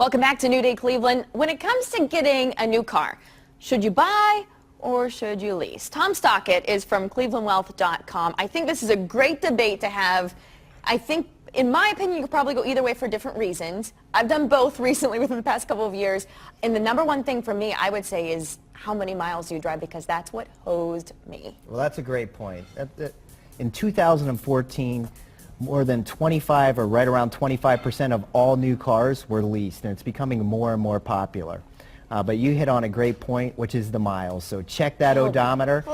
Welcome back to New Day Cleveland. When it comes to getting a new car, should you buy or should you lease? Tom Stockett is from clevelandwealth.com. I think this is a great debate to have. I think, in my opinion, you could probably go either way for different reasons. I've done both recently within the past couple of years. And the number one thing for me, I would say, is how many miles you drive, because that's what hosed me. Well, that's a great point. In 2014, more than 25 or right around 25% of all new cars were leased, and it's becoming more and more popular. But you hit on a great point, which is the miles. So check that odometer.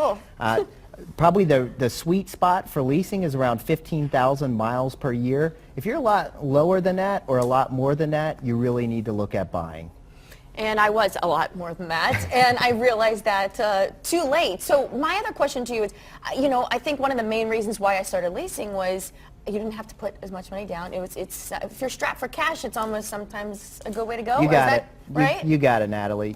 Probably the sweet spot for leasing is around 15,000 miles per year. If you're a lot lower than that or a lot more than that, you really need to look at buying. And I was a lot more than that, and I realized that too late. So my other question to you is, I think one of the main reasons why I started leasing was you didn't have to put as much money down. It's if you're strapped for cash, it's almost sometimes a good way to go. You got it. Right? You got it, Natalie.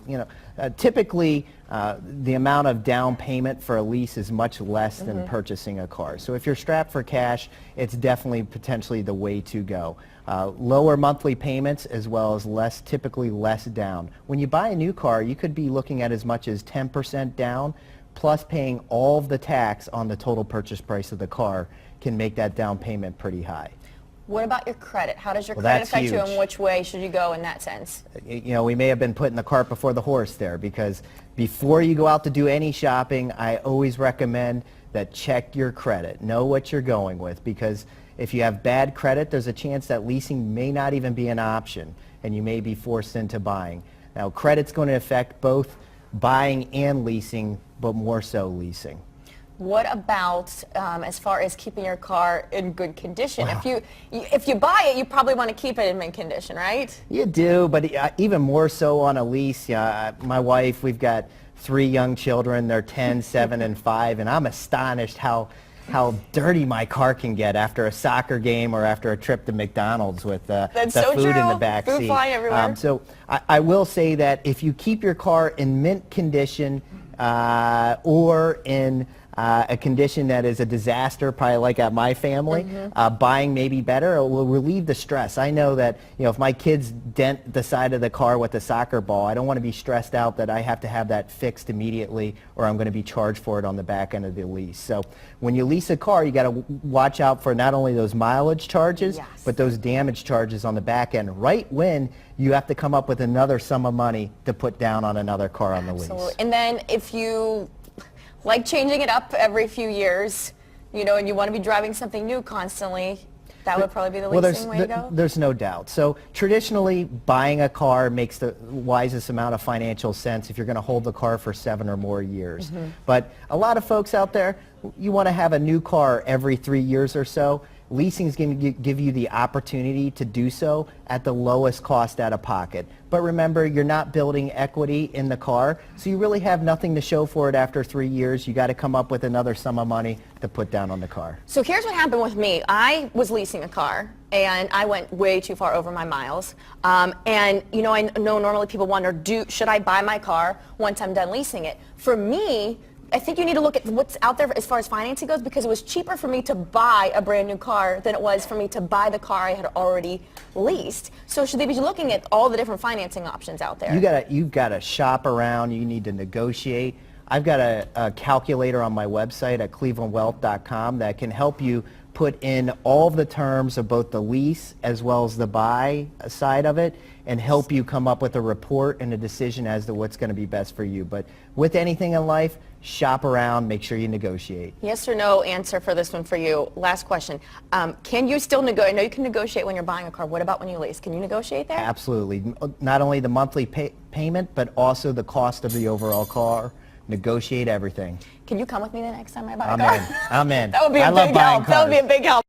Typically, the amount of down payment for a lease is much less than purchasing a car. So if you're strapped for cash, it's definitely potentially the way to go. Lower monthly payments as well as typically less down. When you buy a new car, you could be looking at as much as 10% down, plus paying all of the tax on the total purchase price of the car can make that down payment pretty high. What about your credit? How does your credit affect you, and which way should you go in that sense? We may have been putting the cart before the horse there, because before you go out to do any shopping, I always recommend that check your credit. Know what you're going with, because if you have bad credit, there's a chance that leasing may not even be an option, and you may be forced into buying. Now, credit's going to affect both buying and leasing, but more so leasing. What about as far as keeping your car in good condition? Wow. If you buy it, you probably want to keep it in mint condition, right? You do, but even more so on a lease. My wife, we've got 3 young children. They're 10, 7, and 5, and I'm astonished how dirty my car can get after a soccer game or after a trip to McDonald's with the food in the back seat. Food flying everywhere. So I will say that if you keep your car in mint condition or in a condition that is a disaster, probably like at my family, buying may be better. It will relieve the stress. I know that if my kids dent the side of the car with a soccer ball, I don't want to be stressed out that I have to have that fixed immediately, or I'm going to be charged for it on the back end of the lease. So when you lease a car, you got to watch out for not only those mileage charges, but those damage charges on the back end, right when you have to come up with another sum of money to put down on another car on the lease. And then if you like changing it up every few years, and you want to be driving something new constantly, that would probably be the leasing way to go? There's no doubt. So traditionally, buying a car makes the wisest amount of financial sense if you're going to hold the car for 7 or more years. But a lot of folks out there, you want to have a new car every 3 years or so. Leasing is going to give you the opportunity to do so at the lowest cost out of pocket. But remember, you're not building equity in the car, so you really have nothing to show for it after 3 years. You got to come up with another sum of money to put down on the car. So here's what happened with me. I was leasing a car, and I went way too far over my miles. And I know normally people wonder, should I buy my car once I'm done leasing it? For me, I think you need to look at what's out there as far as financing goes, because it was cheaper for me to buy a brand new car than it was for me to buy the car I had already leased. So should they be looking at all the different financing options out there? You've got to shop around. You need to negotiate. I've got a calculator on my website at clevelandwealth.com that can help you put in all of the terms of both the lease as well as the buy side of it, and help you come up with a report and a decision as to what's going to be best for you. But with anything in life, shop around, make sure you negotiate. Yes or no answer for this one for you. Last question. Can you still negotiate? I know you can negotiate when you're buying a car. What about when you lease? Can you negotiate there? Absolutely. Not only the monthly payment, but also the cost of the overall car. Negotiate everything. Can you come with me the next time I buy a car? I'm in. That would be a big help. That would be a big help.